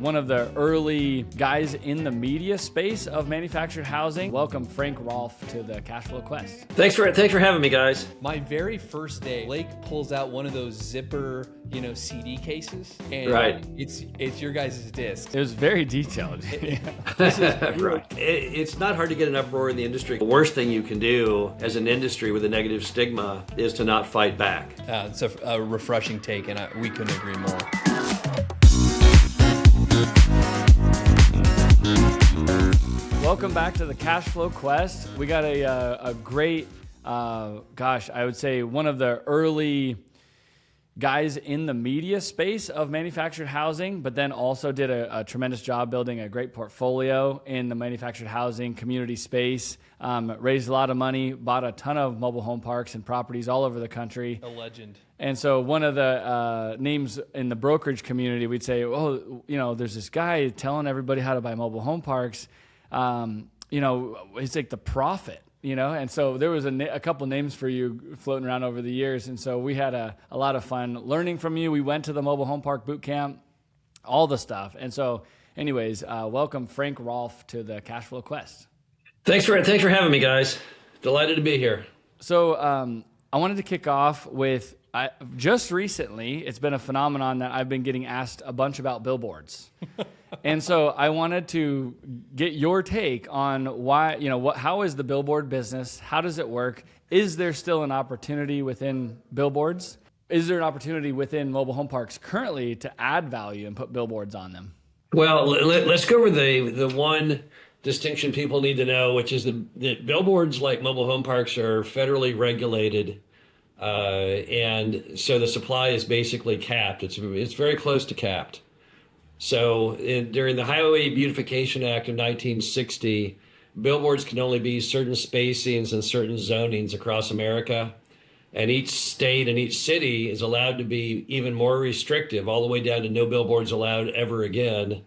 one of the early guys in the media space of manufactured housing. Welcome, Frank Rolfe, to the Cashflow Quest. Thanks for having me, guys. My very first day, Blake pulls out one of those zipper, CD cases, and right. it's your guys' disc. It was very detailed. Right. It's not hard to get an uproar in the industry. The worst thing you can do as an industry with a negative stigma is to not fight back. It's a refreshing take, and we couldn't agree more. Welcome back to the Cashflow Quest. We got a great, I would say one of the early guys in the media space of manufactured housing, but then also did a tremendous job building a great portfolio in the manufactured housing community space, raised a lot of money, bought a ton of mobile home parks and properties all over the country. A legend. And so one of the names in the brokerage community, we'd say, there's this guy telling everybody how to buy mobile home parks. It's like the prophet. And so there was a couple names for you floating around over the years. And so we had a lot of fun learning from you. We went to the mobile home park boot camp, all the stuff. And so anyways, welcome Frank Rolfe to the Cashflow Quest. Thanks for having me, guys. Delighted to be here. So I wanted to kick off with, just recently, it's been a phenomenon that I've been getting asked a bunch about billboards. And so I wanted to get your take on why, how is the billboard business? How does it work? Is there still an opportunity within billboards? Is there an opportunity within mobile home parks currently to add value and put billboards on them? Well, let's go over the one distinction people need to know, which is that billboards, like mobile home parks, are federally regulated. And so the supply is basically capped. It's very close to capped. So during the Highway Beautification Act of 1960, billboards can only be certain spacings and certain zonings across America. And each state and each city is allowed to be even more restrictive, all the way down to no billboards allowed ever again.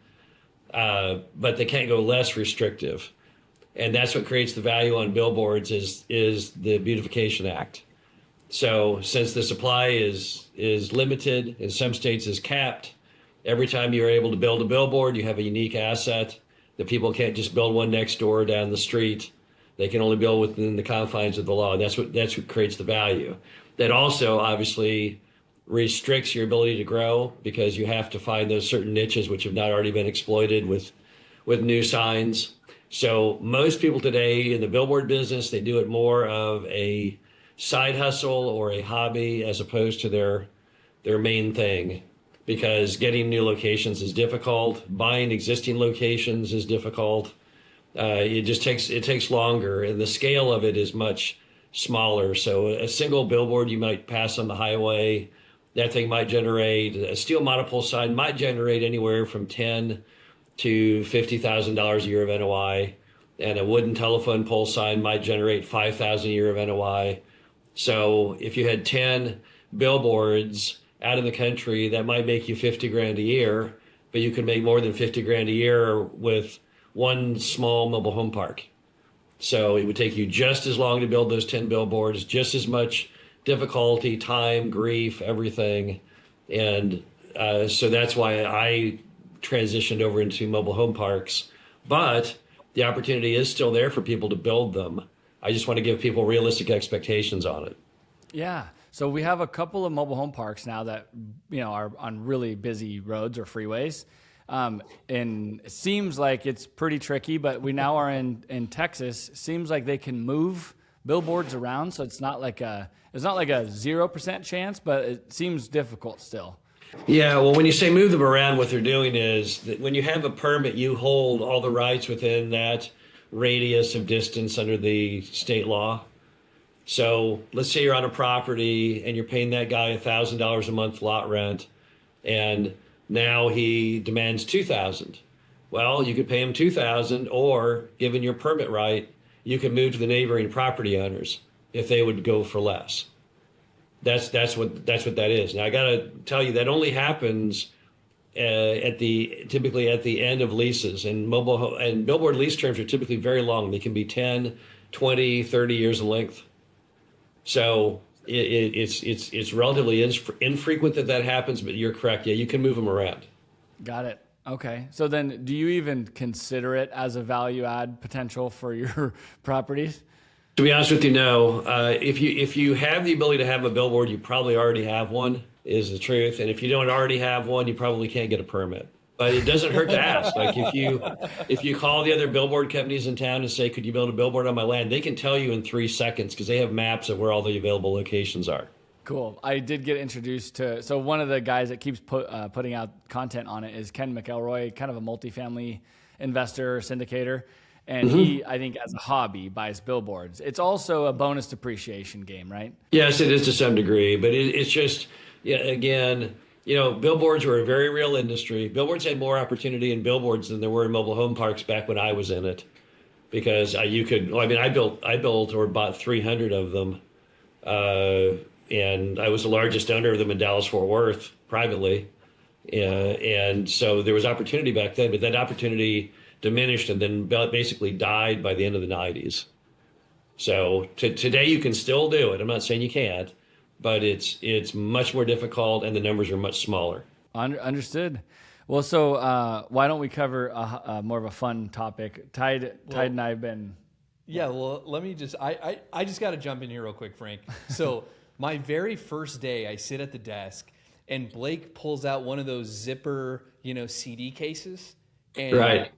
But they can't go less restrictive. And that's what creates the value on billboards is the Beautification Act. So since the supply is limited, in some states is capped, every time you're able to build a billboard, you have a unique asset that people can't just build one next door down the street. They can only build within the confines of the law. That's what creates the value. That also obviously restricts your ability to grow, because you have to find those certain niches which have not already been exploited with new signs. So most people today in the billboard business, they do it more of a side hustle or a hobby as opposed to their main thing, because getting new locations is difficult. Buying existing locations is difficult. It takes longer, and the scale of it is much smaller. So a single billboard you might pass on the highway, that thing might generate, a steel monopole sign might generate anywhere from $10,000 to $50,000 a year of NOI, and a wooden telephone pole sign might generate $5,000 a year of NOI. So if you had 10 billboards out in the country, that might make you 50 grand a year, but you could make more than 50 grand a year with one small mobile home park. So it would take you just as long to build those 10 billboards, just as much difficulty, time, grief, everything. And so that's why I transitioned over into mobile home parks. But the opportunity is still there for people to build them. I just want to give people realistic expectations on it. Yeah. So we have a couple of mobile home parks now that, are on really busy roads or freeways. And it seems like it's pretty tricky, but we now are in Texas. Seems like they can move billboards around. So it's not like a 0% chance, but it seems difficult still. Yeah, well, when you say move them around, what they're doing is that when you have a permit, you hold all the rights within that radius of distance under the state law. So let's say you're on a property and you're paying that guy $1,000 a month lot rent, and now he demands $2,000. Well, you could pay him $2,000, or given your permit right, you could move to the neighboring property owners if they would go for less. That's what that is. Now I got to tell you, that only happens typically at the end of leases, and billboard lease terms are typically very long. They can be 10, 20, 30 years in length. So it's relatively infrequent that happens, but you're correct. Yeah, you can move them around. Got it. Okay. So then do you even consider it as a value add potential for your properties? To be honest with you, no. If you have the ability to have a billboard, you probably already have one, is the truth. And if you don't already have one, you probably can't get a permit. But it doesn't hurt to ask. Like if you call the other billboard companies in town and say, could you build a billboard on my land? They can tell you in 3 seconds because they have maps of where all the available locations are. Cool. I did get introduced to, so one of the guys that keeps putting out content on it is Ken McElroy, kind of a multifamily investor, syndicator. And he, I think, as a hobby, buys billboards. It's also a bonus depreciation game, right? Yes, it is to some degree, but it's just, yeah, again, billboards were a very real industry. Billboards had more opportunity in billboards than there were in mobile home parks back when I was in it, because I built or bought 300 of them, and I was the largest owner of them in Dallas-Fort Worth privately, and so there was opportunity back then, but that opportunity diminished and then basically died by the end of the 90s. So today you can still do it. I'm not saying you can't, but it's much more difficult and the numbers are much smaller. Understood. Well, so why don't we cover more of a fun topic? Tide and I have been... Yeah, well, let me just... I just got to jump in here real quick, Frank. So my very first day, I sit at the desk and Blake pulls out one of those zipper, CD cases. And right.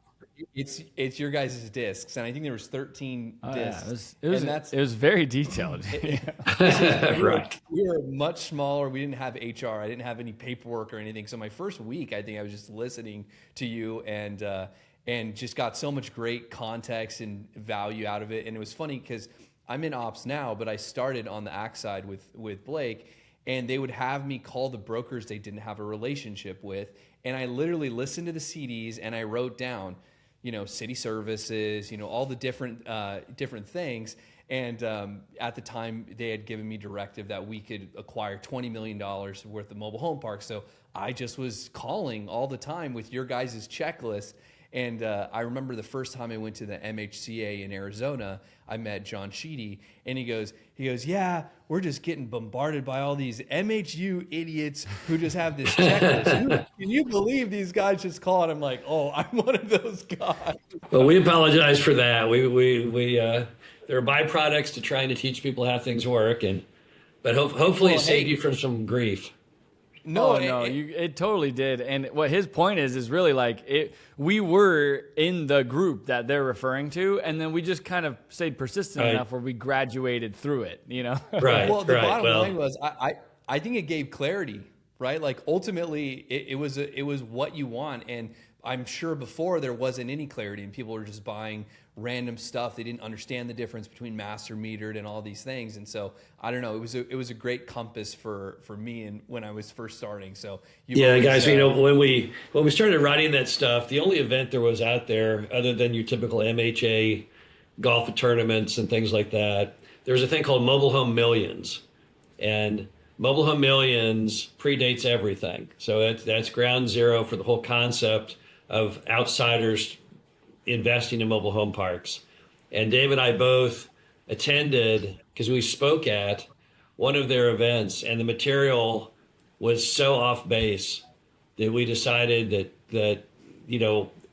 It's your guys' discs, and I think there was 13 discs. Yeah, it was very detailed. Right. We were much smaller. We didn't have HR. I didn't have any paperwork or anything. So my first week, I think I was just listening to you and just got so much great context and value out of it. And it was funny because I'm in ops now, but I started on the ACT side with Blake, and they would have me call the brokers they didn't have a relationship with, and I literally listened to the CDs and I wrote down, city services, all the different things. And at the time, they had given me directive that we could acquire $20 million worth of mobile home parks. So I just was calling all the time with your guys' checklist. And I remember the first time I went to the MHCA in Arizona, I met John Sheedy, and he goes, yeah, we're just getting bombarded by all these MHU idiots who just have this checklist. Can you believe these guys just call? And I'm like, oh, I'm one of those guys. Well, we apologize for that. There are byproducts to trying to teach people how things work, but hopefully it saved you from some grief. No, it totally did. And what his point is really like we were in the group that they're referring to, and then we just kind of stayed persistent enough where we graduated through it, Right. Well, the bottom line was I think it gave clarity, right? Like ultimately it was what you want, and I'm sure before there wasn't any clarity and people were just buying random stuff. They didn't understand the difference between master metered and all these things. And so I don't know, it was a great compass for me and when I was first starting. So guys, when we started writing that stuff, the only event there was out there other than your typical MHA golf tournaments and things like that, there was a thing called Mobile Home Millions. And Mobile Home Millions predates everything. So that's ground zero for the whole concept of outsiders investing in mobile home parks. And Dave and I both attended because we spoke at one of their events, and the material was so off base that we decided that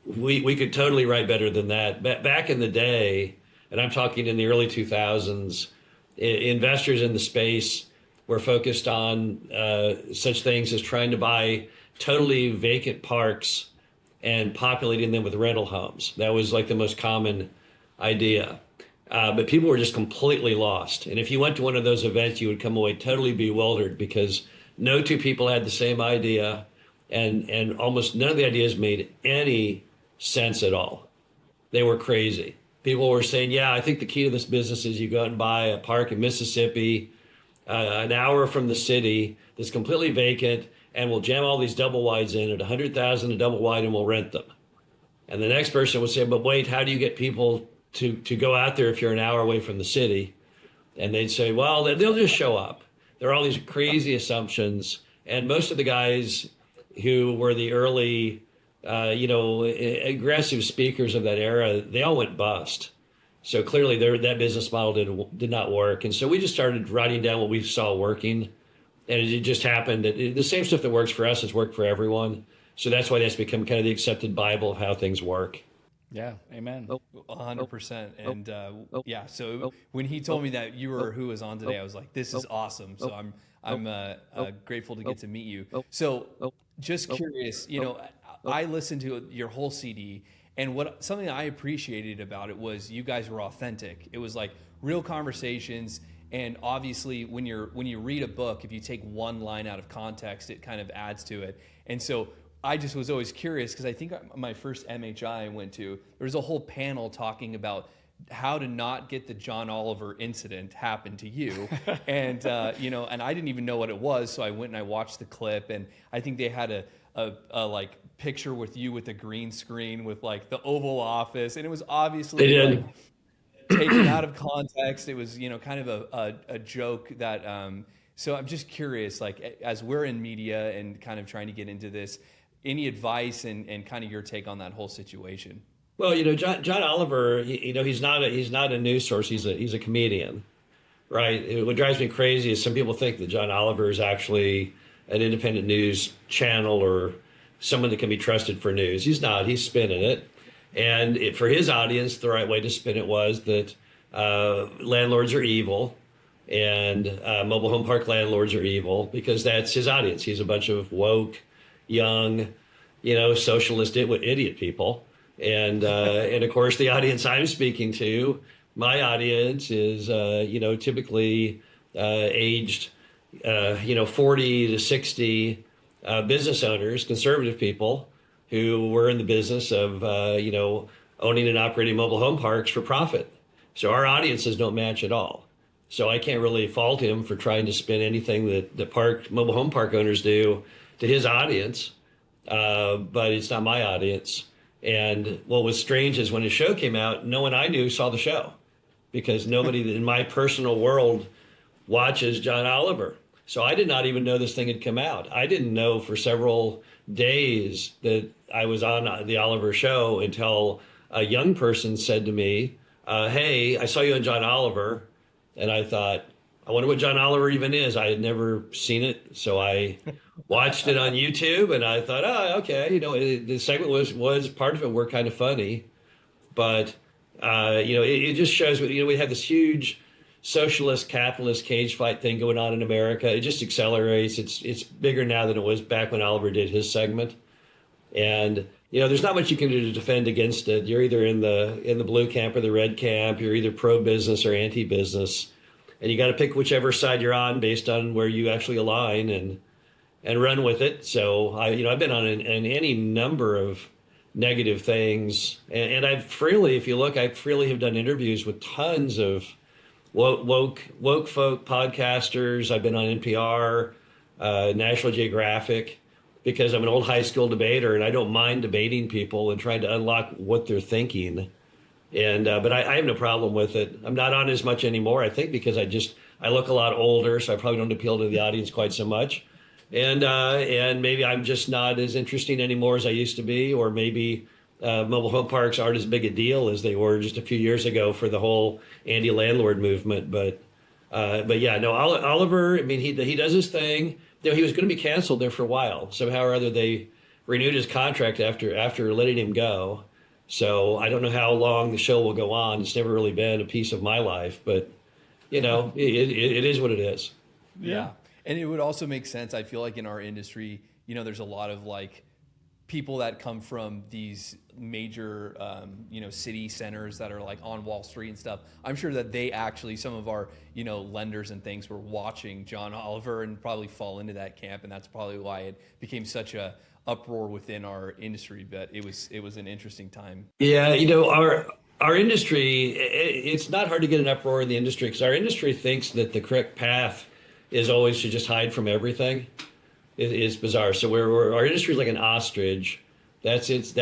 we could totally write better than that. Back in the day, and I'm talking in the early 2000s, investors in the space were focused on such things as trying to buy totally vacant parks and populating them with rental homes. That was like the most common idea. But people were just completely lost. And if you went to one of those events, you would come away totally bewildered because no two people had the same idea, and almost none of the ideas made any sense at all. They were crazy. People were saying, yeah, I think the key to this business is you go out and buy a park in Mississippi, an hour from the city that's completely vacant, and we'll jam all these double wides in at $100,000 a double wide and we'll rent them. And the next person would say, but wait, how do you get people to go out there if you're an hour away from the city? And they'd say, well, they'll just show up. There are all these crazy assumptions. And most of the guys who were the early, aggressive speakers of that era, they all went bust. So clearly that business model did not work. And so we just started writing down what we saw working. And it just happened that the same stuff that works for us has worked for everyone. So that's why that's become kind of the accepted Bible of how things work. Yeah. Amen. 100%. And yeah, so when he told me that you were who was on today, I was like, this is awesome. So I'm grateful to get to meet you. So just curious, you know, I listened to your whole CD, and something I appreciated about it was you guys were authentic. It was like real conversations. And obviously when you read a book, if you take one line out of context, it kind of adds to it. And so I just was always curious, because I think my first MHI I went to, there was a whole panel talking about how to not get the John Oliver incident happen to you. And, you know, and I didn't even know what it was. So I went and I watched the clip, and I think they had a like picture with you with a green screen with like the Oval Office. And it was obviously like taken out of context. It was, you know, kind of a joke that, so I'm just curious, like, as we're in media and kind of trying to get into this, any advice and kind of your take on that whole situation? Well, you know, John Oliver, you know, he's not a news source. He's a comedian, right? What drives me crazy is some people think that John Oliver is actually an independent news channel or someone that can be trusted for news. He's not. He's spinning it. And for his audience, the right way to spin it was that landlords are evil, and mobile home park landlords are evil, because that's his audience. He's a bunch of woke, young, you know, socialist idiot people. And of course, the audience I'm speaking to, my audience is, you know, typically aged, you know, 40 to 60 business owners, conservative people who were in the business of, you know, owning and operating mobile home parks for profit. So our audiences don't match at all. So I can't really fault him for trying to spin anything that mobile home park owners do to his audience, but it's not my audience. And what was strange is when his show came out, no one I knew saw the show, because nobody in my personal world watches John Oliver. So I did not even know this thing had come out. I didn't know for several days that I was on the Oliver show until a young person said to me, hey, I saw you on John Oliver. And I thought, I wonder what John Oliver even is. I had never seen it. So I watched it on YouTube, and I thought, oh, okay. You know, the segment was part of it were kind of funny, but, you know, it just shows, you know, we have this huge socialist capitalist cage fight thing going on in America. It just accelerates. It's bigger now than it was back when Oliver did his segment. And, you know, there's not much you can do to defend against it. You're either in the blue camp or the red camp. You're either pro-business or anti-business. And you got to pick whichever side you're on based on where you actually align and run with it. So I've been on any number of negative things, and I've freely, if you look, I freely have done interviews with tons of woke folk podcasters. I've been on NPR, National Geographic, because I'm an old high school debater, and I don't mind debating people and trying to unlock what they're thinking. And but I have no problem with it. I'm not on as much anymore, I think, because I look a lot older, so I probably don't appeal to the audience quite so much. And maybe I'm just not as interesting anymore as I used to be, or maybe mobile home parks aren't as big a deal as they were just a few years ago for the whole anti-landlord movement. But yeah, no, Oliver, I mean, he does his thing. You know, he was going to be canceled there for a while. Somehow or other, they renewed his contract after letting him go. So I don't know how long the show will go on. It's never really been a piece of my life, but you know, it is what it is. Yeah. And it would also make sense, I feel like, in our industry, you know, there's a lot of like people that come from these major, you know, city centers that are like on Wall Street and stuff. I'm sure that they actually, some of our, you know, lenders and things were watching John Oliver and probably fall into that camp. And that's probably why it became such a uproar within our industry. But it was an interesting time. Yeah, you know, our industry, it's not hard to get an uproar in the industry, because our industry thinks that the correct path is always to just hide from everything. It is bizarre. So our industry is like an ostrich. That's its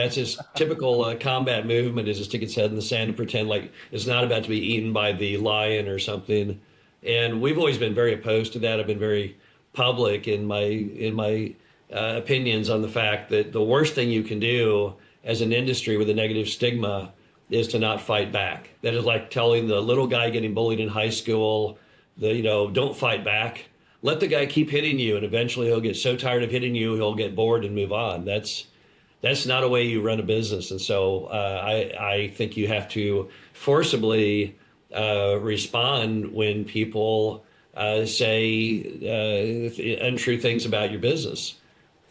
typical combat movement, is to stick its head in the sand and pretend like it's not about to be eaten by the lion or something. And we've always been very opposed to that. I've been very public in my opinions on the fact that the worst thing you can do as an industry with a negative stigma is to not fight back. That is like telling the little guy getting bullied in high school, don't fight back. let the guy keep hitting you, and eventually he'll get so tired of hitting you, he'll get bored and move on. That's not a way you run a business. And so I think you have to forcibly respond when people say untrue things about your business.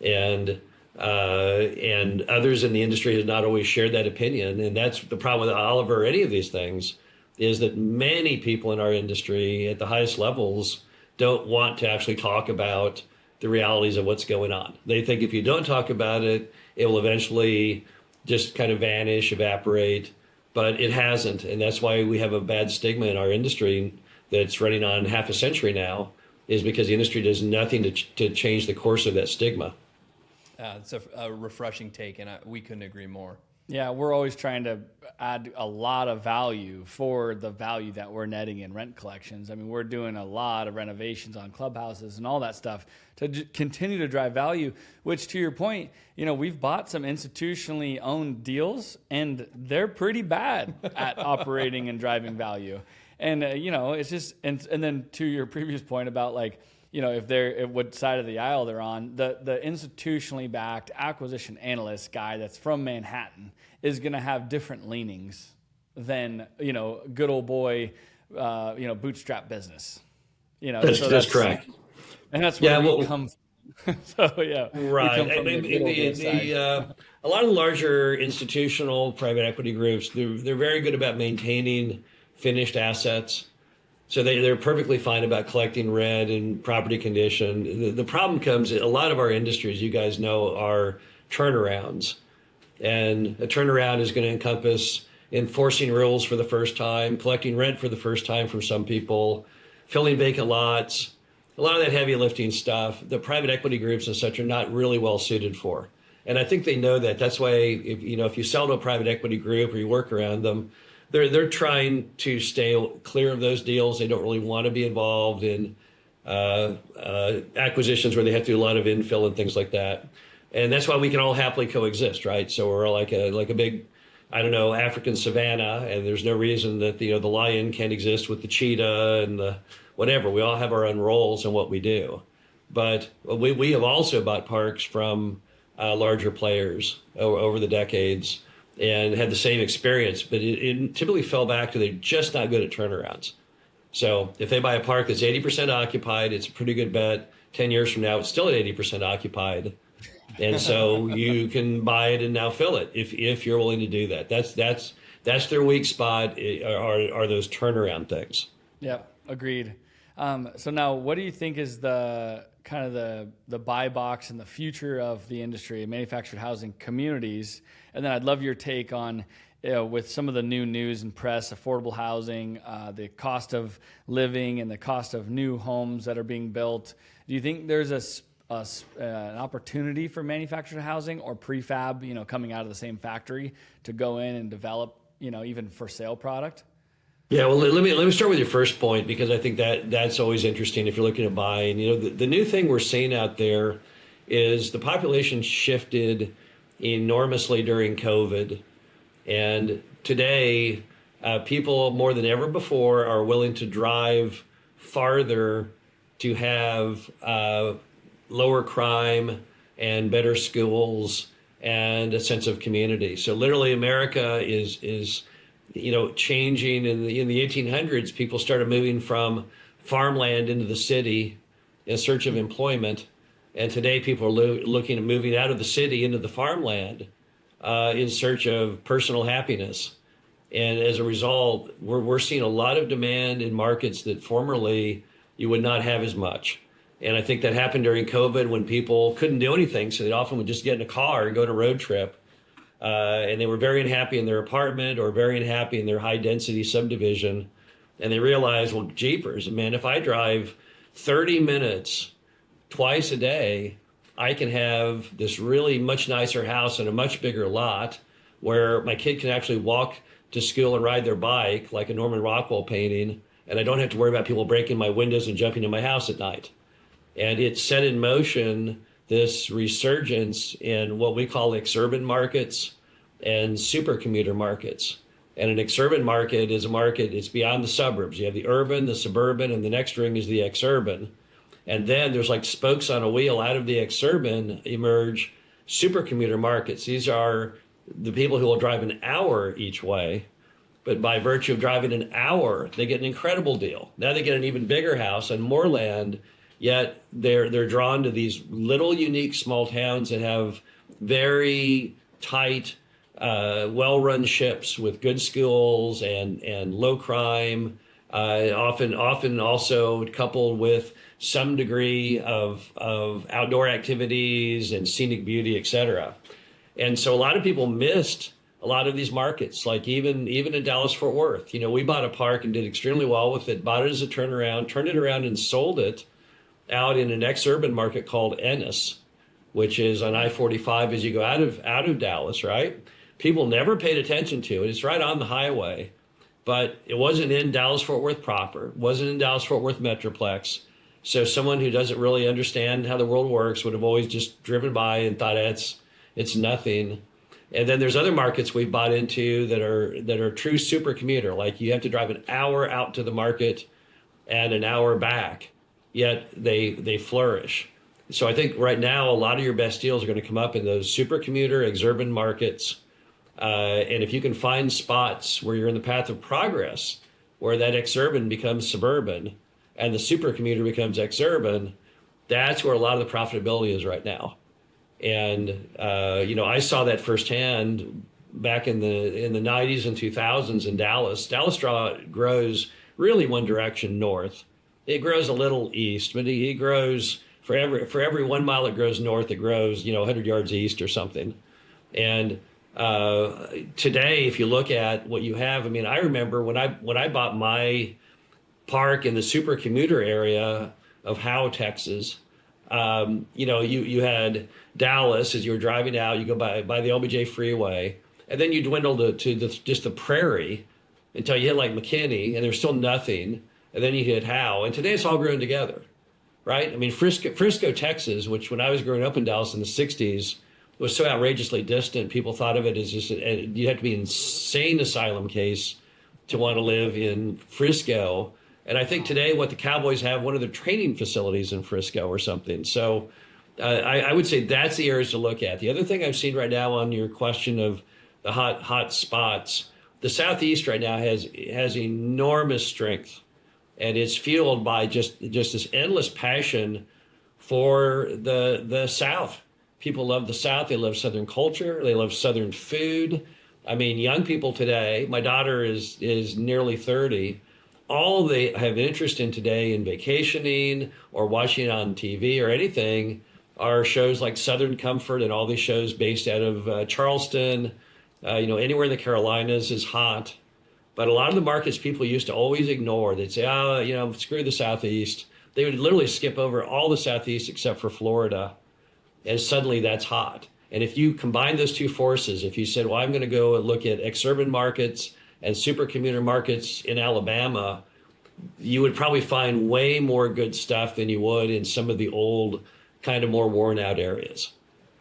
And others in the industry have not always shared that opinion. And that's the problem with Oliver or any of these things, is that many people in our industry at the highest levels don't want to actually talk about the realities of what's going on. They think if you don't talk about it, it will eventually just kind of vanish, evaporate, but it hasn't. And that's why we have a bad stigma in our industry that's running on half a century now, is because the industry does nothing to change the course of that stigma. It's a refreshing take, and we couldn't agree more. Yeah, we're always trying to add a lot of value for the value that we're netting in rent collections. I mean, we're doing a lot of renovations on clubhouses and all that stuff to continue to drive value, which, to your point, we've bought some institutionally owned deals, and they're pretty bad at operating and driving value. And, it's just, and then to your previous point about if they're what side of the aisle they're on, the institutionally backed acquisition analyst guy that's from Manhattan is going to have different leanings than good old boy bootstrap business. That's correct, and that's where we come from. So yeah, right. I mean, a lot of larger institutional private equity groups, they're very good about maintaining finished assets. So they're perfectly fine about collecting rent and property condition. The problem comes, a lot of our industries, you guys know, are turnarounds. And a turnaround is going to encompass enforcing rules for the first time, collecting rent for the first time from some people, filling vacant lots, a lot of that heavy lifting stuff. The private equity groups and such are not really well suited for. And I think they know that. That's why if you sell to a private equity group or you work around them, they're trying to stay clear of those deals. They don't really want to be involved in acquisitions where they have to do a lot of infill and things like that. And that's why we can all happily coexist, right? So we're like a big, African savanna, and there's no reason that the lion can't exist with the cheetah and the whatever. We all have our own roles in what we do. But we have also bought parks from larger players over the decades, and had the same experience, but it typically fell back to they're just not good at turnarounds. So if they buy a park that's 80% occupied, it's a pretty good bet. 10 years from now, it's still at 80% occupied. And so you can buy it and now fill it if you're willing to do that. That's their weak spot, are those turnaround things. Yeah, agreed. So now what do you think is the kind of the buy box and the future of the industry, manufactured housing communities? And then I'd love your take on, with some of the new news and press, affordable housing, the cost of living and the cost of new homes that are being built. Do you think there's an opportunity for manufactured housing or prefab, coming out of the same factory to go in and develop, even for sale product? Yeah, well, let me start with your first point, because I think that's always interesting if you're looking at buying. The new thing we're seeing out there is the population shifted enormously during COVID, and today people more than ever before are willing to drive farther to have lower crime and better schools and a sense of community. So literally, America is changing. In the 1800s, people started moving from farmland into the city in search of employment. And today people are looking at moving out of the city into the farmland in search of personal happiness. And as a result, we're seeing a lot of demand in markets that formerly you would not have as much. And I think that happened during COVID when people couldn't do anything. So they often would just get in a car and go on a road trip. And they were very unhappy in their apartment or very unhappy in their high density subdivision. And they realized, well, jeepers, man, if I drive 30 minutes twice a day, I can have this really much nicer house and a much bigger lot where my kid can actually walk to school and ride their bike like a Norman Rockwell painting. And I don't have to worry about people breaking my windows and jumping in my house at night. And it set in motion this resurgence in what we call exurban markets and super-commuter markets. And an exurban market is a market, it's beyond the suburbs. You have the urban, the suburban, and the next ring is the exurban. And then there's like spokes on a wheel. Out of the exurban emerge super-commuter markets. These are the people who will drive an hour each way, but by virtue of driving an hour, they get an incredible deal. Now they get an even bigger house and more land, yet they're drawn to these little unique small towns that have very tight, well-run ships with good schools and low crime, often also coupled with some degree of outdoor activities and scenic beauty, et cetera. And so a lot of people missed a lot of these markets, like even in Dallas-Fort Worth. You know, we bought a park and did extremely well with it, bought it as a turnaround, turned it around and sold it out in an exurban market called Ennis, which is on I-45 as you go out of Dallas, right? People never paid attention to it. It's right on the highway, but it wasn't in Dallas-Fort Worth proper, wasn't in Dallas-Fort Worth Metroplex. So someone who doesn't really understand how the world works would have always just driven by and thought it's nothing. And then there's other markets we've bought into that are true super commuter. Like you have to drive an hour out to the market and an hour back, yet they flourish. So I think right now a lot of your best deals are going to come up in those super commuter exurban markets. And if you can find spots where you're in the path of progress, where that exurban becomes suburban and the super commuter becomes exurban, that's where a lot of the profitability is right now. And I saw that firsthand back in the 90s and 2000s in Dallas. Dallas grows really one direction, north. It grows a little east, but it grows for every 1 mile it grows north, it grows 100 yards east or something. And today, if you look at what you have, I mean, I remember when I bought my park in the super commuter area of Howe, Texas. You had Dallas as you were driving out, you go by the LBJ freeway, and then you dwindle to just the prairie until you hit like McKinney, and there's still nothing, and then you hit Howe, and today it's all grown together, right? I mean, Frisco, Texas, which when I was growing up in Dallas in the 60s, was so outrageously distant, people thought of it as just, you had to be an insane asylum case to want to live in Frisco. And I think today what the Cowboys have, one of their training facilities in Frisco or something. So I would say that's the areas to look at. The other thing I've seen right now on your question of the hot spots, the Southeast right now has enormous strength, and it's fueled by just this endless passion for the South. People love the South. They love Southern culture. They love Southern food. I mean, young people today, my daughter is nearly 30. All they have interest in today in vacationing or watching on TV or anything are shows like Southern Comfort and all these shows based out of Charleston. Anywhere in the Carolinas is hot. But a lot of the markets people used to always ignore. They'd say, screw the Southeast. They would literally skip over all the Southeast except for Florida. And suddenly that's hot. And if you combine those two forces, if you said, well, I'm going to go and look at exurban markets and super commuter markets in Alabama, you would probably find way more good stuff than you would in some of the old, kind of more worn out areas.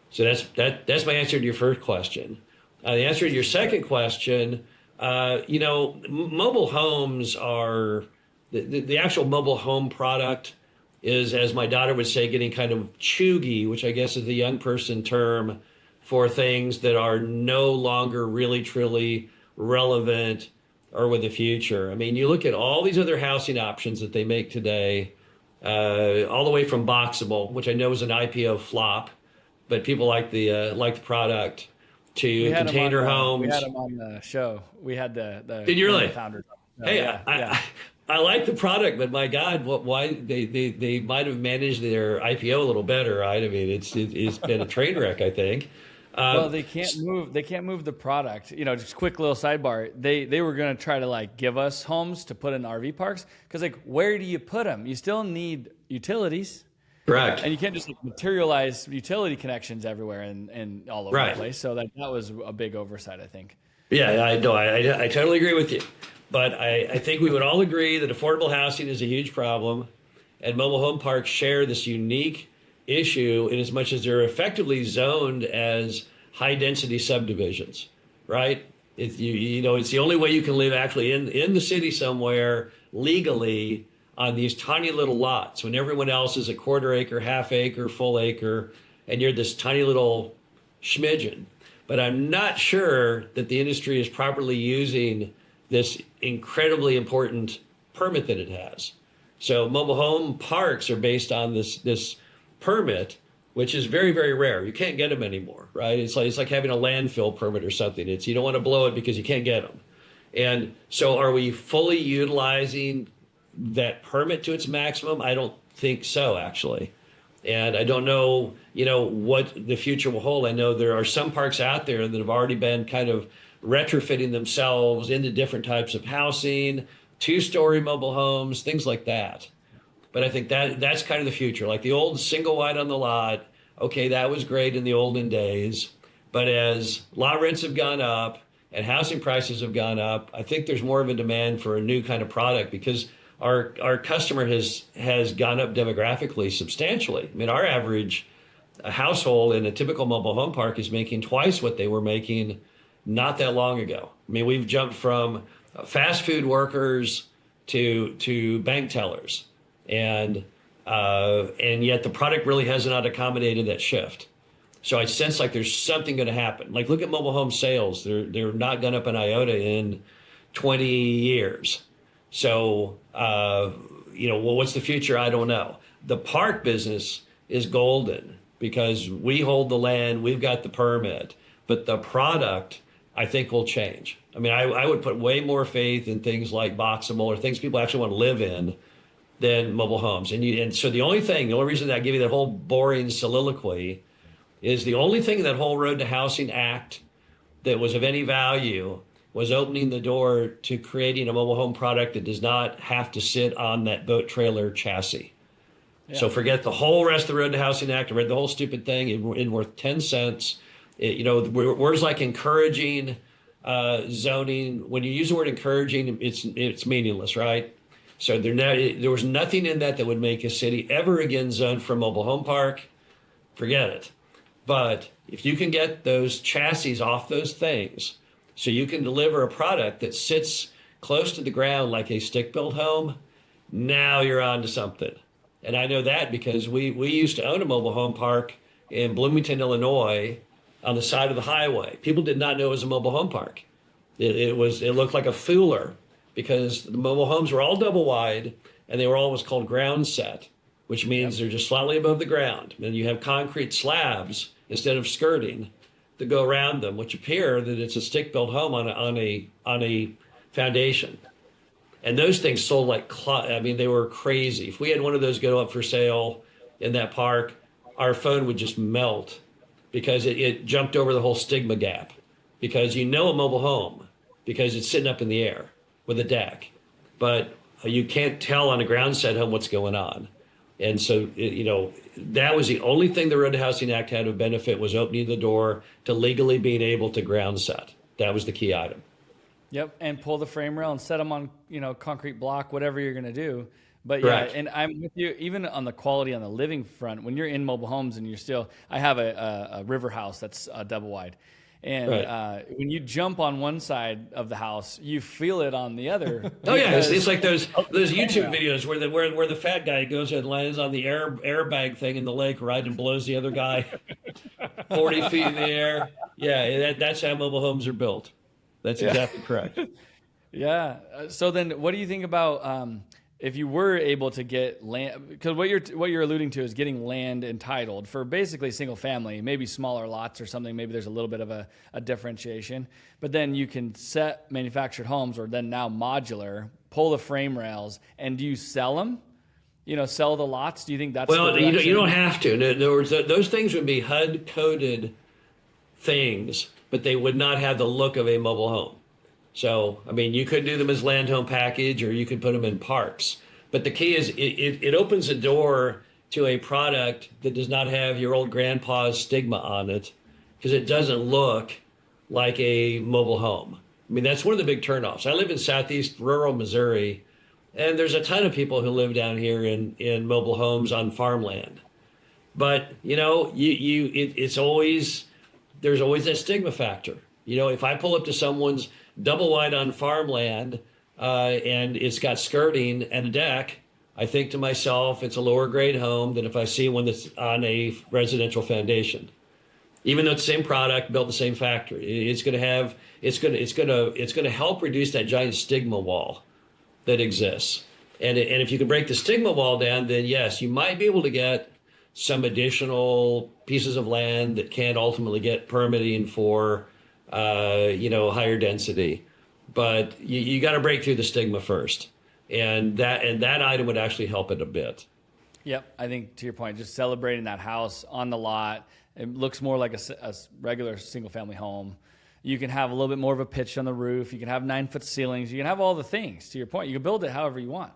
So that's my answer to your first question. The answer to your second question, mobile homes are the actual mobile home product is, as my daughter would say, getting kind of chuggy, which I guess is the young person term for things that are no longer really, truly relevant or with the future. I mean, you look at all these other housing options that they make today, all the way from boxable, which I know is an IPO flop, but people like the product, to container homes. We had them on the show. We had the Did you really? Founders. Hey, yeah. I like the product, but my God, why they might have managed their IPO a little better, right? I mean, it's been a train wreck, I think. Well, they can't move the product. Just quick little sidebar. They were going to try to give us homes to put in RV parks because where do you put them? You still need utilities. Correct. And you can't just materialize utility connections everywhere and all over the place. So that was a big oversight, I think. Yeah, I know. I totally agree with you. But I think we would all agree that affordable housing is a huge problem, and mobile home parks share this unique issue in as much as they're effectively zoned as high density subdivisions, right? It's the only way you can live actually in the city somewhere legally on these tiny little lots when everyone else is a quarter acre, half acre, full acre, and you're this tiny little schmidgen. But I'm not sure that the industry is properly using this incredibly important permit that it has. So mobile home parks are based on this permit, which is very, very rare. You can't get them anymore, right? It's like having a landfill permit or something. You don't want to blow it because you can't get them. And so are we fully utilizing that permit to its maximum? I don't think so, actually. And I don't know, what the future will hold. I know there are some parks out there that have already been kind of retrofitting themselves into different types of housing, 2-story mobile homes, things like that. But I think that's kind of the future. Like the old single wide on the lot, okay, that was great in the olden days. But as lot rents have gone up and housing prices have gone up, I think there's more of a demand for a new kind of product because our customer has gone up demographically substantially. I mean, our average household in a typical mobile home park is making twice what they were making not that long ago. I mean, we've jumped from fast food workers to bank tellers, and yet the product really has not accommodated that shift. So I sense like there's something going to happen. Like look at mobile home sales; they're not gone up an iota in 20 years. So, what's the future? I don't know. The park business is golden because we hold the land, we've got the permit, but the product, I think, will change. I mean, I would put way more faith in things like boxable or things people actually want to live in than mobile homes. And so the only reason that I give you that whole boring soliloquy is the only thing in that whole Road to Housing Act that was of any value was opening the door to creating a mobile home product that does not have to sit on that boat trailer chassis. Yeah. So forget the whole rest of the Road to Housing Act. I read the whole stupid thing. It's worth 10 cents. Words like encouraging zoning, when you use the word encouraging, it's meaningless, right? So there was nothing in that would make a city ever again zoned for a mobile home park. Forget it. But if you can get those chassis off those things, so you can deliver a product that sits close to the ground like a stick-built home, now you're on to something. And I know that because we used to own a mobile home park in Bloomington, Illinois, on the side of the highway. People did not know it was a mobile home park. It looked like a fooler because the mobile homes were all double wide and they were all what's called ground set, which means they're just slightly above the ground. And you have concrete slabs instead of skirting that go around them, which appear that it's a stick-built home on a foundation. And those things sold they were crazy. If we had one of those go up for sale in that park, our phone would just melt because it jumped over the whole stigma gap. Because a mobile home because it's sitting up in the air with a deck, but you can't tell on a ground set home what's going on. And so, that was the only thing the Road to Housing Act had of benefit was opening the door to legally being able to ground set. That was the key item. Yep, and pull the frame rail and set them on, concrete block, whatever you're going to do. But Correct. Yeah, and I'm with you, even on the quality on the living front, when you're in mobile homes and I have a river house that's double wide. And right. When you jump on one side of the house, you feel it on the other. Oh yeah, it's like those YouTube videos where the fat guy goes and lands on the airbag thing in the lake, right, and blows the other guy 40 feet in the air. Yeah, that's how mobile homes are built. That's exactly correct. Yeah. So then, what do you think about if you were able to get land? Because what you're alluding to is getting land entitled for basically single family, maybe smaller lots or something. Maybe there's a little bit of a differentiation, but then you can set manufactured homes or then now modular, pull the frame rails, and do you sell them? Sell the lots. Do you think that's you don't have to. In other words, those things would be HUD coded things, but they would not have the look of a mobile home. So, you could do them as land home package or you could put them in parks. But the key is it opens a door to a product that does not have your old grandpa's stigma on it because it doesn't look like a mobile home. That's one of the big turnoffs. I live in southeast rural Missouri, and there's a ton of people who live down here in mobile homes on farmland. But, there's always that stigma factor. If I pull up to someone's double wide on farmland and it's got skirting and a deck, I think to myself, it's a lower grade home than if I see one that's on a residential foundation. Even though it's the same product, built in the same factory, it's going to help reduce that giant stigma wall that exists. And if you can break the stigma wall down, then yes, you might be able to get some additional pieces of land that can ultimately get permitting for, higher density. But you got to break through the stigma first, and that item would actually help it a bit. Yep, I think to your point, just celebrating that house on the lot, it looks more like a regular single-family home. You can have a little bit more of a pitch on the roof. You can have 9-foot ceilings. You can have all the things. To your point, you can build it however you want,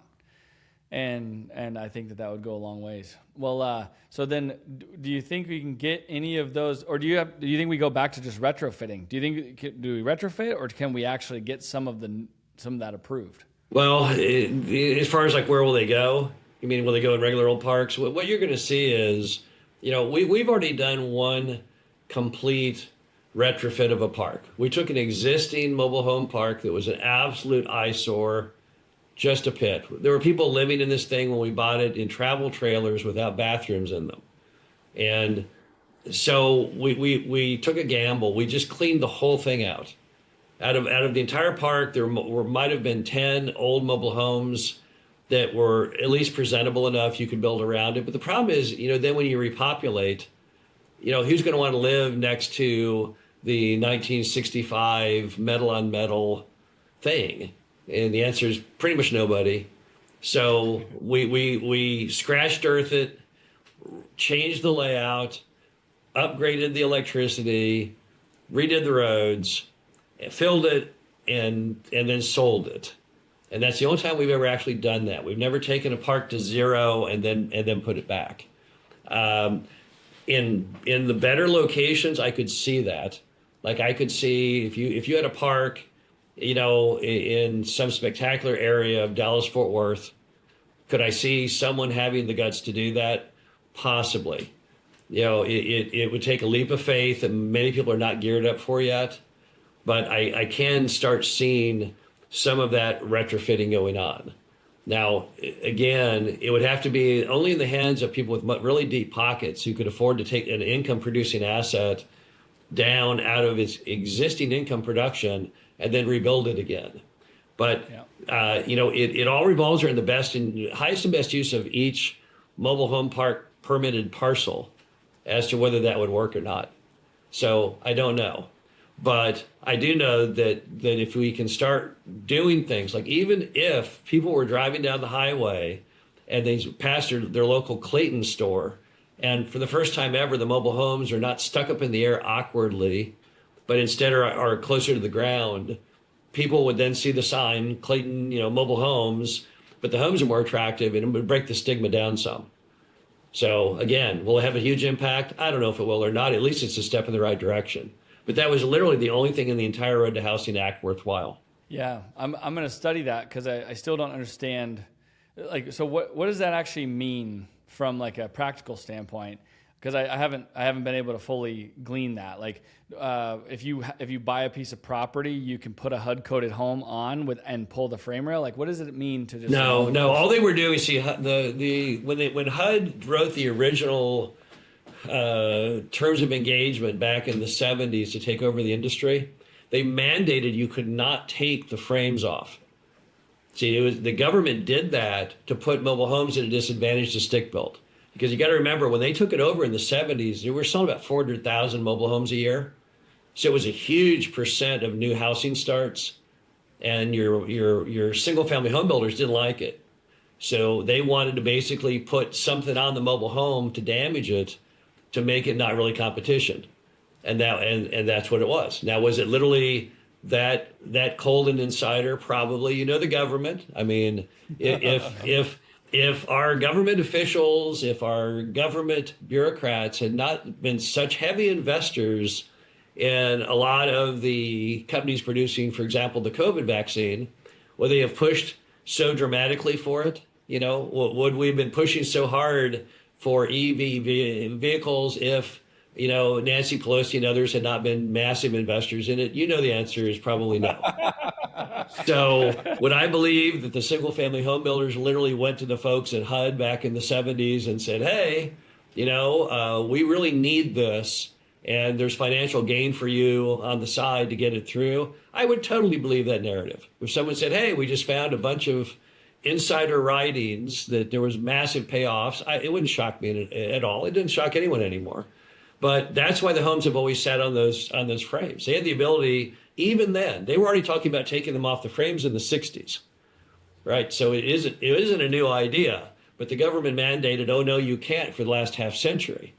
and I think that would go a long ways. Well, so then, do you think we can get any of those, or do you think we go back to just retrofitting? Do we retrofit, or can we actually get some of that approved? Well, as far as like where will they go? You mean will they go in regular old parks? What you're going to see is, we've already done one complete retrofit of a park. We took an existing mobile home park that was an absolute eyesore, just a pit. There were people living in this thing when we bought it in travel trailers without bathrooms in them. And so we took a gamble. We just cleaned the whole thing out. Out of the entire park, there might have been 10 old mobile homes that were at least presentable enough you could build around it. But the problem is, then when you repopulate, who's going to want to live next to the 1965 metal on metal thing? And the answer is pretty much nobody. So we scratched earth it, changed the layout, upgraded the electricity, redid the roads, filled it, and then sold it. And that's the only time we've ever actually done that. We've never taken a park to zero and then put it back. In the better locations, I could see that. Like I could see if you had a park, in some spectacular area of Dallas-Fort Worth, could I see someone having the guts to do that? Possibly. It would take a leap of faith that many people are not geared up for yet. But I can start seeing some of that retrofitting going on. Now, again, it would have to be only in the hands of people with really deep pockets who could afford to take an income-producing asset down out of its existing income production and then rebuild it again. But, it all revolves around the highest and best use of each mobile home park permitted parcel as to whether that would work or not. So I don't know. But I do know that if we can start doing things, like even if people were driving down the highway and they passed their local Clayton store, and for the first time ever, the mobile homes are not stuck up in the air awkwardly, but instead are closer to the ground, people would then see the sign, Clayton, mobile homes, but the homes are more attractive and it would break the stigma down some. So again, will it have a huge impact? I don't know if it will or not. At least it's a step in the right direction. But that was literally the only thing in the entire Road to Housing Act worthwhile. Yeah, I'm going to study that because I still don't understand. Like, so what does that actually mean from like a practical standpoint? Because I haven't been able to fully glean that. Like, if you buy a piece of property, you can put a HUD coated home on and pull the frame rail. Like, what does it mean to just? No. All they were doing, see, when HUD wrote the original terms of engagement back in the 70s to take over the industry, they mandated you could not take the frames off. See, the government did that to put mobile homes at a disadvantage to stick built. Because you got to remember, when they took it over in the 70s, they were selling about 400,000 mobile homes a year. So it was a huge percent of new housing starts, and your single family home builders didn't like it. So they wanted to basically put something on the mobile home to damage it, to make it not really competition. And that's what it was. Now, was it literally that cold and insider? Probably. The government. I mean, if our government officials, if our government bureaucrats had not been such heavy investors in a lot of the companies producing, for example, the COVID vaccine, would they have pushed so dramatically for it? Would we have been pushing so hard for EV vehicles if Nancy Pelosi and others had not been massive investors in it, the answer is probably no. So would I believe that the single family home builders literally went to the folks at HUD back in the 70s and said, hey, we really need this and there's financial gain for you on the side to get it through? I would totally believe that narrative. If someone said, hey, we just found a bunch of insider writings that there was massive payoffs, it wouldn't shock me at all. It didn't shock anyone anymore. But that's why the homes have always sat on those frames. They had the ability, even then, they were already talking about taking them off the frames in the 60s, right? So it isn't a new idea, but the government mandated, oh no, you can't, for the last half century.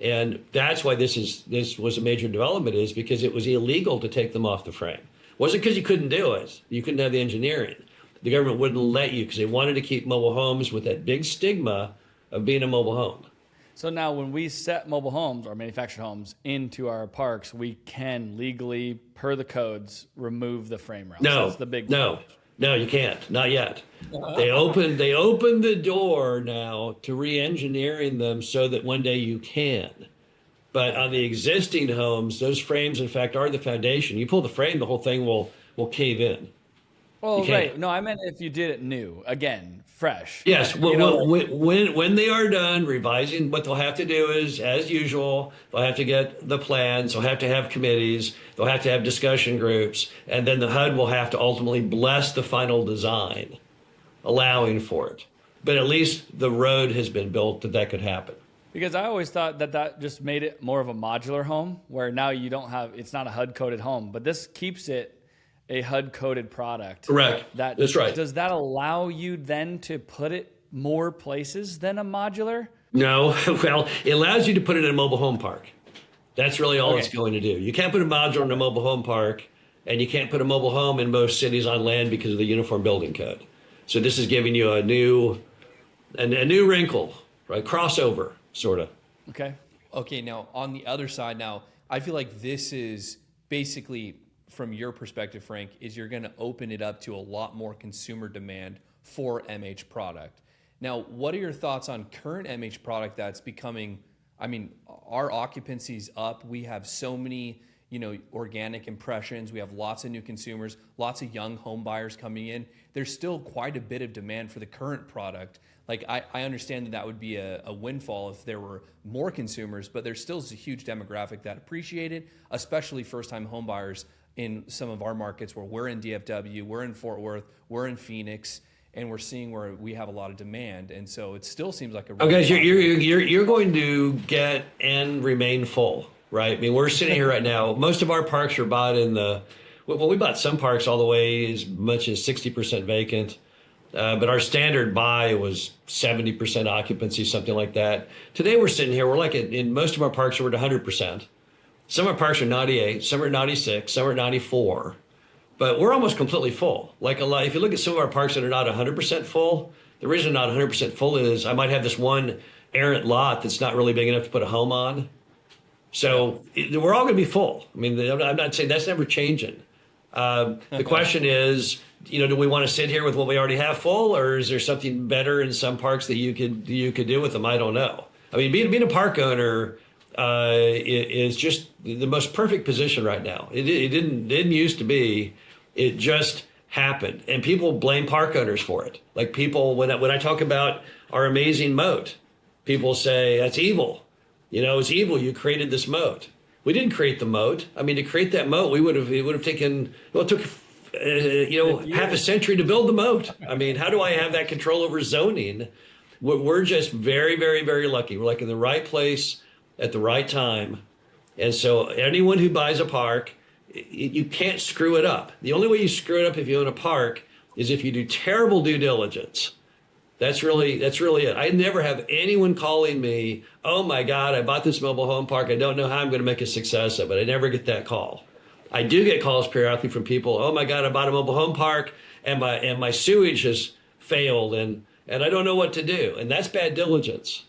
And that's why this was a major development, is because it was illegal to take them off the frame. It wasn't because you couldn't do it. You couldn't have the engineering. The government wouldn't let you because they wanted to keep mobile homes with that big stigma of being a mobile home. So now when we set mobile homes or manufactured homes into our parks, we can legally, per the codes, remove the frame rails. No, that's the big no, you can't. Not yet. They opened the door now to re-engineering them so that one day you can. But on the existing homes, those frames, in fact, are the foundation. You pull the frame, the whole thing will cave in. Oh, right. No, I meant if you did it new, again, fresh. Yes. When they are done revising, what they'll have to do is, as usual, they'll have to get the plans, they'll have to have committees, they'll have to have discussion groups, and then the HUD will have to ultimately bless the final design, allowing for it. But at least the road has been built that could happen. Because I always thought that just made it more of a modular home, where now it's not a HUD-coded home, but this keeps it a HUD-coded product. Correct. That's right. Does that allow you then to put it more places than a modular? No. Well, it allows you to put it in a mobile home park. That's really all it's going to do. You can't put a modular in a mobile home park, and you can't put a mobile home in most cities on land because of the Uniform Building Code. So this is giving you a new wrinkle, right? Crossover, sort of. Okay, now on the other side, now I feel like this is basically, from your perspective, Frank, is you're going to open it up to a lot more consumer demand for MH product. Now, what are your thoughts on current MH product that's becoming, our occupancy's up. We have so many, organic impressions. We have lots of new consumers, lots of young home buyers coming in. There's still quite a bit of demand for the current product. Like, I understand that would be a windfall if there were more consumers, but there still is a huge demographic that appreciate it, especially first-time home buyers in some of our markets where we're in DFW, we're in Fort Worth, we're in Phoenix, and we're seeing where we have a lot of demand. And so it still seems like a really you're going to get and remain full, right? I mean, we're sitting here right now. Most of our parks are bought we bought some parks all the way as much as 60% vacant. But our standard buy was 70% occupancy, something like that. Today we're sitting here, we're like in most of our parks, we're at 100%. Some of our parks are 98, some are 96, some are 94, but we're almost completely full. Like if you look at some of our parks that are not 100% full, the reason not 100% full is I might have this one errant lot that's not really big enough to put a home on. So we're all going to be full. I mean, I'm not saying that's never changing. The question is, do we want to sit here with what we already have full, or is there something better in some parks that you could do with them? I don't know. I mean, being a park owner is just the most perfect position right now. It didn't used to be. It just happened, and people blame park owners for it. Like people, when I talk about our amazing moat, people say that's evil. It's evil. You created this moat. We didn't create the moat. I mean, to create that moat, it would have taken. Well, it took half a century to build the moat. I mean, how do I have that control over zoning? We're just very, very, very lucky. We're like in the right place at the right time. And so anyone who buys a park, you can't screw it up. The only way you screw it up if you own a park is if you do terrible due diligence. That's really it. I never have anyone calling me, oh my God, I bought this mobile home park. I don't know how I'm going to make a success of it. I never get that call. I do get calls periodically from people, oh my God, I bought a mobile home park and my sewage has failed and I don't know what to do. And that's bad diligence.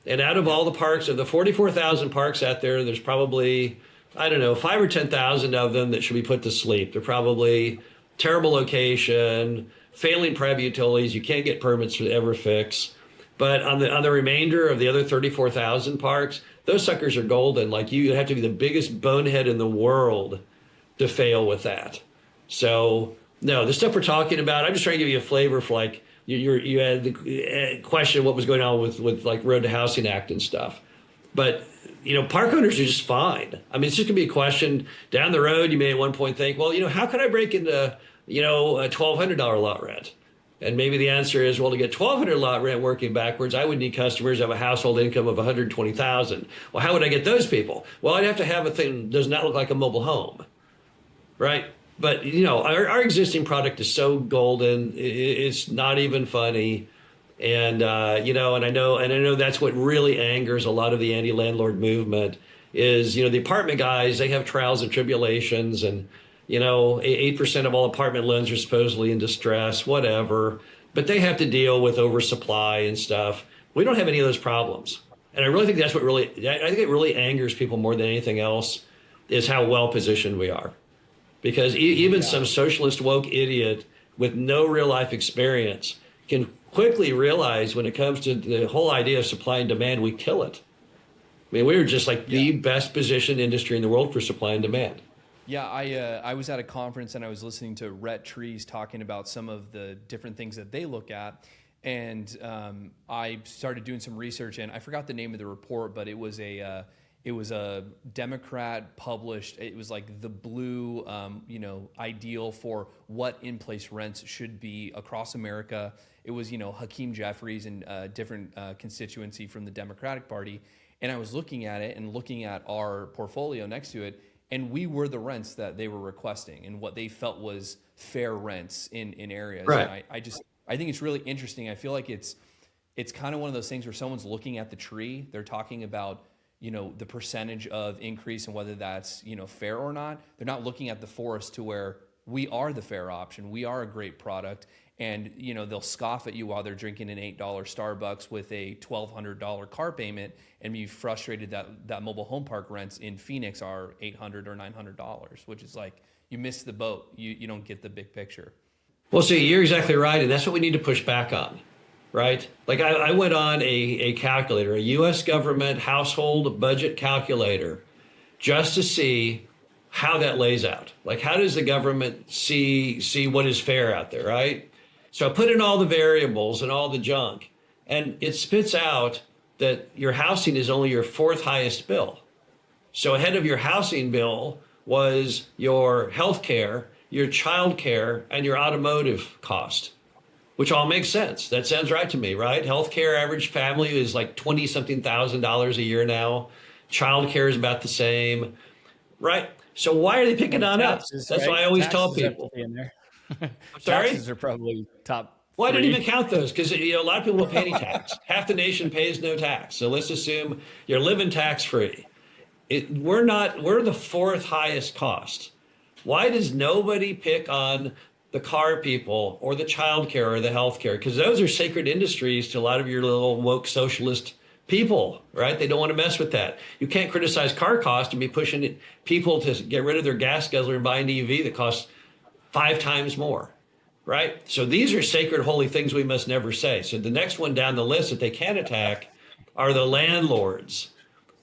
And out of all the parks, of the 44,000 parks out there, there's probably, 5 or 10,000 of them that should be put to sleep. They're probably terrible location, failing private utilities. You can't get permits to ever fix. But on the remainder of the other 34,000 parks, those suckers are golden. Like you have to be the biggest bonehead in the world to fail with that. So no, the stuff we're talking about, I'm just trying to give you a flavor for like you had the question what was going on with like Road to Housing Act and stuff. But park owners are just fine. I mean, it's just gonna be a question down the road. You may at one point think, well, how can I break into a $1,200 lot rent? And maybe the answer is, well, to get $1,200 lot rent working backwards, I would need customers who have a household income of $120,000. Well, how would I get those people? Well, I'd have to have a thing that does not look like a mobile home, right? But our existing product is so golden, it's not even funny. And and I know that's what really angers a lot of the anti-landlord movement is, the apartment guys, they have trials and tribulations, and 8% of all apartment loans are supposedly in distress, whatever, but they have to deal with oversupply and stuff. We don't have any of those problems. And I really think I think it really angers people more than anything else is how well positioned we are. Because even some socialist woke idiot with no real life experience can quickly realize when it comes to the whole idea of supply and demand, we kill it. I mean, we're just like the best positioned industry in the world for supply and demand. Yeah, I was at a conference and I was listening to Rhett Trees talking about some of the different things that they look at. And I started doing some research, and I forgot the name of the report, but it was a Democrat published. It was like the blue, ideal for what in-place rents should be across America. It was, Hakeem Jeffries and different constituency from the Democratic Party. And I was looking at it and looking at our portfolio next to it, and we were the rents that they were requesting and what they felt was fair rents in areas. Right. And I think it's really interesting. I feel like it's kind of one of those things where someone's looking at the tree. They're talking about, the percentage of increase and whether that's, fair or not. They're not looking at the forest to where we are the fair option. We are a great product. And, they'll scoff at you while they're drinking an $8 Starbucks with a $1,200 car payment and be frustrated that mobile home park rents in Phoenix are $800 or $900, which is like, you miss the boat. You don't get the big picture. Well, see, you're exactly right. And that's what we need to push back on, right? Like I went on a calculator, a U.S. government household budget calculator, just to see how that lays out. Like, how does the government see what is fair out there, right? So I put in all the variables and all the junk, and it spits out that your housing is only your fourth highest bill. So ahead of your housing bill was your health care, your child care, and your automotive cost, which all makes sense. That sounds right to me, right? Healthcare average family is like $20-something thousand a year now. Child care is about the same, right? So why are they picking on us? That's why I always tell people. Sorry? Taxes are probably top. Well, I didn't even count those because a lot of people won't pay any tax. Half the nation pays no tax. So let's assume you're living tax free. We're the fourth highest cost. Why does nobody pick on the car people or the child care or the health care? Because those are sacred industries to a lot of your little woke socialist people, right? They don't want to mess with that. You can't criticize car cost and be pushing people to get rid of their gas guzzler and buy an EV that costs 5 times more, right? So these are sacred, holy things we must never say. So the next one down the list that they can attack are the landlords.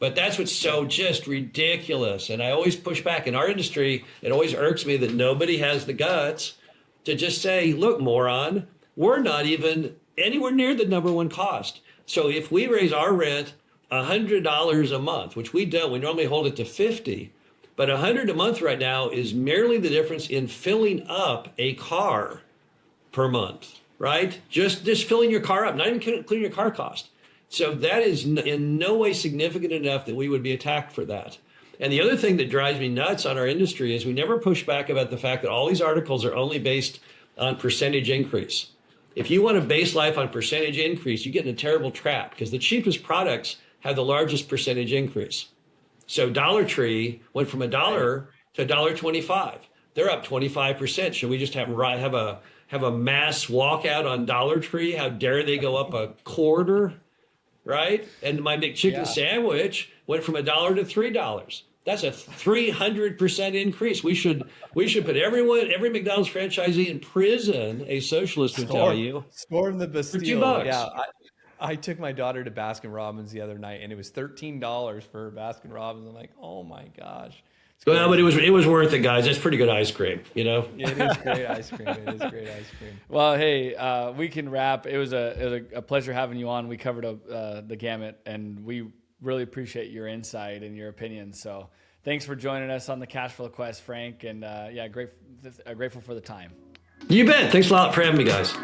But that's what's so just ridiculous. And I always push back. In our industry, it always irks me that nobody has the guts to just say, look, moron, we're not even anywhere near the number one cost. So if we raise our rent $100 a month, which we don't, we normally hold it to $50, but $100 a month right now is merely the difference in filling up a car per month, right? Just filling your car up, not even including your car cost. So that is in no way significant enough that we would be attacked for that. And the other thing that drives me nuts on our industry is we never push back about the fact that all these articles are only based on percentage increase. If you want to base life on percentage increase, you get in a terrible trap because the cheapest products have the largest percentage increase. So Dollar Tree went from $1 to $1.25. They're up 25%. Should we just have a mass walkout on Dollar Tree? How dare they go up a quarter, right? And my McChicken sandwich went from $1 to $3. That's a 300% increase. We should put every McDonald's franchisee in prison. A socialist would tell you. Storm the Bastille. For $2. Yeah, I took my daughter to Baskin Robbins the other night, and it was $13 for Baskin Robbins. I'm like, oh my gosh. Well, but it was worth it, guys. That's pretty good ice cream, you know? Yeah, it is great ice cream. It is great ice cream. Well, hey, we can wrap. It was a pleasure having you on. We covered the gamut, and we really appreciate your insight and your opinions. So thanks for joining us on the Cashflow Quest, Frank. And grateful for the time. You bet. Thanks a lot for having me, guys.